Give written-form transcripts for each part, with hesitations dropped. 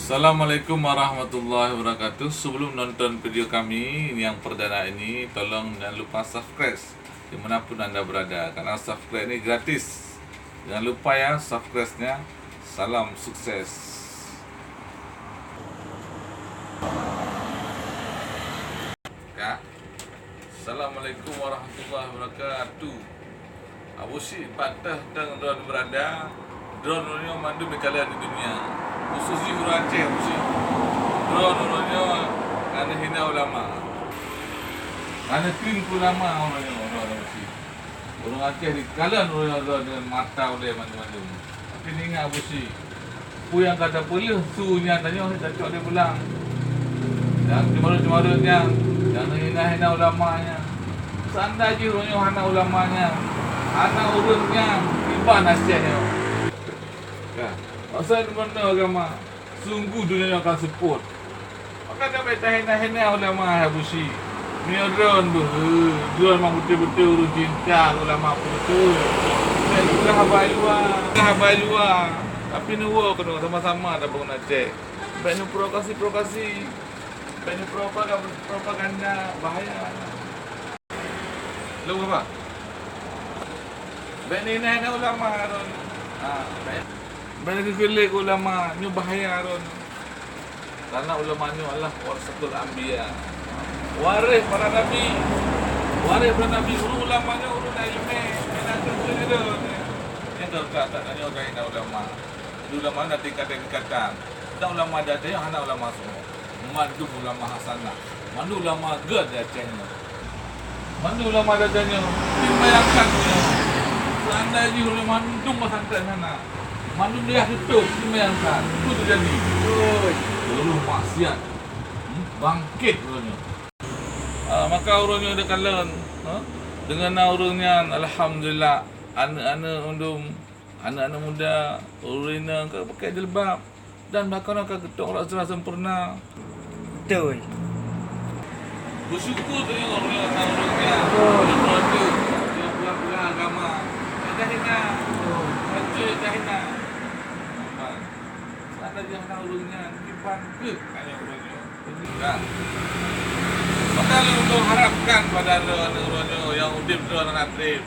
Assalamualaikum warahmatullahi wabarakatuh. Sebelum nonton video kami yang perdana ini, tolong jangan lupa subscribe dimanapun anda berada, karena subscribe ini gratis. Jangan lupa ya subscribe-nya. Salam sukses. Ya. Assalamualaikum warahmatullahi wabarakatuh. Abu Syih patah dan drone berada. Drone ini mandu berkalian di dunia. Khususnya orang Aceh, drone-nya kerana hina ulama, kerana kering ulama orang Aceh. Orang Aceh dikalan orang dengan mata oleh mana-mana. Tapi ni ingat Abu Syih, pu yang kata boleh sunya tanya tak cok dia pulang. Yang cemara-cemaranya, yang hina-hina ulamanya. Sanda je orangnya hana ulamanya, hana urutnya, iban nasihatnya. Ya. Asal mana agama, sungguh dunia akan support. Maka dia bertahan-tahan ulama Abu Syih. Ni drone tu, drone memang betul-betul urus cinta ulama betul. Dan juga habai luar. Tapi ni kena sama-sama ada bangun Aceh. Baik ni provokasi. Baik ni propaganda bahaya. Lu apa? Baik ni ulama Ron. Baik. Banyak kelik ulama ni bahaya ron. Karena ulama ni adalah warasatul anbiya. Waris para nabi. Urus ulamanya urus ilmu. Enak tu. Yang terkata tanya orang yang ulama. Ulama ada tingkatan. Dan ulama ada yang hana ulama semua. Mandu ulama hasanah. Mandu ulama gad Acehnya. Mandu ulama dadanya. Dibayangkan punya. Seandainya ulama mandu pesantren sana. Mandu dia tutup, dimayangkan. Itu terjadi. Seluruh maksiat bangkit orangnya. Maka orangnya ada kalan dengan orangnya, alhamdulillah, anak-anak muda, orangnya pakai jilbab dan bahkan akan ketuk orang serah sempurna. Betul. Bersyukur tengok orangnya. Dia pulang agama. Dah hina. Dah hina. Ada yang nak urusnya, kipan ke hanya urusnya. Kan? Maka untuk harapkan pada orang-orang yang udip orang atrib.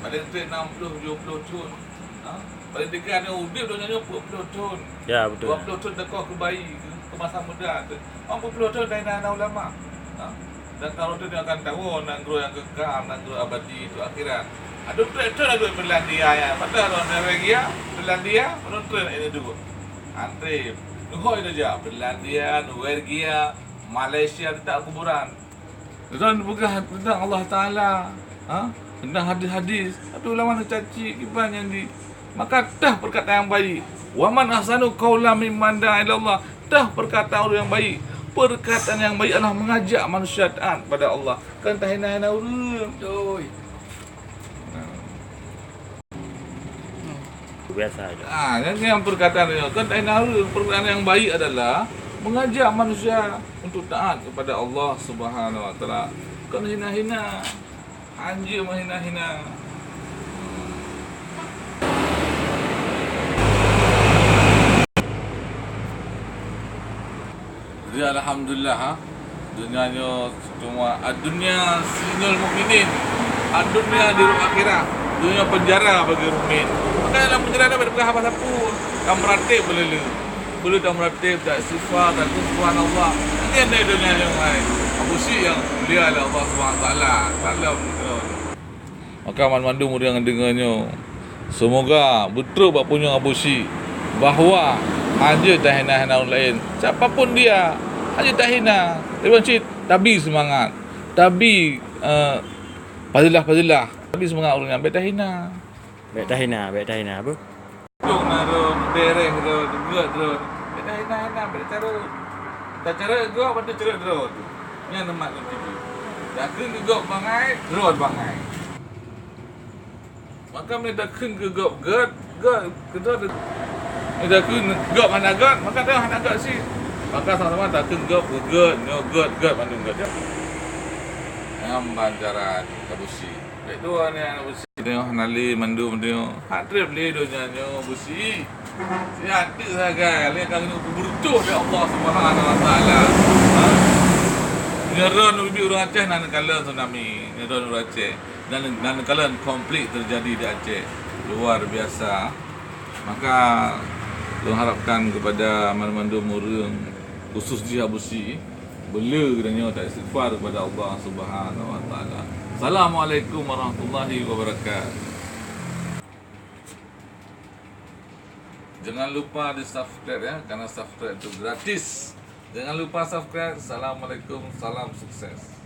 Pada trip 60-70 ton. Pada dekat yang udip dia 20 ton. Ya, betul. 20 ton dekor ke bayi ke masa muda tu. 40 ton dah anak ulama. Dan kalau tu dia akan tahu nak grow yang kekal, nak grow abadi itu akhirat. Ada trip ada Berlandia ya. Padahal orang Norwegia, Berlandia, orang trip ini dulu. Antrip. Nuhoi saja. Berlandia, Norwegia, Malaysia tak kuburan. Dan bukan tentang Allah Ta'ala. Tentang hadis-hadis. Tapi ulama nak caci kiban yang di. Maka dah perkataan yang baik. Wa man ahsanu qawlan mimman da'a ila Allah. Dah perkataan orang yang baik. Perkataan yang baik adalah mengajak manusia taat pada Allah. Kan tak hina-hina orang. Oi. Biasa aja. Yang perkataan dia kan perkataan yang baik adalah mengajak manusia untuk taat kepada Allah Subhanahu Wa Taala. Kan hina-hina, anjir menghina-hina. Jadi alhamdulillah dunianya semua dunia sinul mukminin, dunia di akhirat, dunia penjara bagi mukmin. Maka dalam penjara ada berkah apa pun. Kamu meratib boleh tak meratib tak sifat tak subhanallah. Ini ada dunia yang lain. Abu Syih yang mulia oleh Allah SWT. Salam. Maka mandu mudah dengarnya. Semoga betul bab punya Abu Syih bahawa hanya tak hina-hina orang lain. Siapapun dia, hanya tak hina. Ibn Syed tabi semangat. Tabi fadilah. Tabi semangat orang yang tak hina. Baik tahina apa? Tung naro dereng ro geut ro. Beda hina beda cara. Tak cara geut pada cara ro tu. Yang nemat tu TV. Dah keun geut bangai, ro bangai. Maka mereka keun geut kedua tu. Mereka keun geut mana geut, maka dah hana geut si. Maka sama-sama tak keun geut mandung geut. Yang banjaran Abu Syih. Baik tu ni Abu Syih. Tengok nali mandu tengok. Hadrib le donyanya busi. Si ada sagai le kang bertuh ya Allah Subhanahu wa taala. Ha? Ngeron ubi urang Aceh nan kala tsunami, ngeron urang Aceh. Dan kala konflik terjadi di Aceh. Luar biasa. Maka lu harapkan kepada mandu murung khusus dia busi bela kedanya tak istighfar kepada Allah Subhanahu wa taala. Assalamualaikum warahmatullahi wabarakatuh. Jangan lupa di subscribe ya, karena subscribe itu gratis. Jangan lupa subscribe. Assalamualaikum, salam sukses.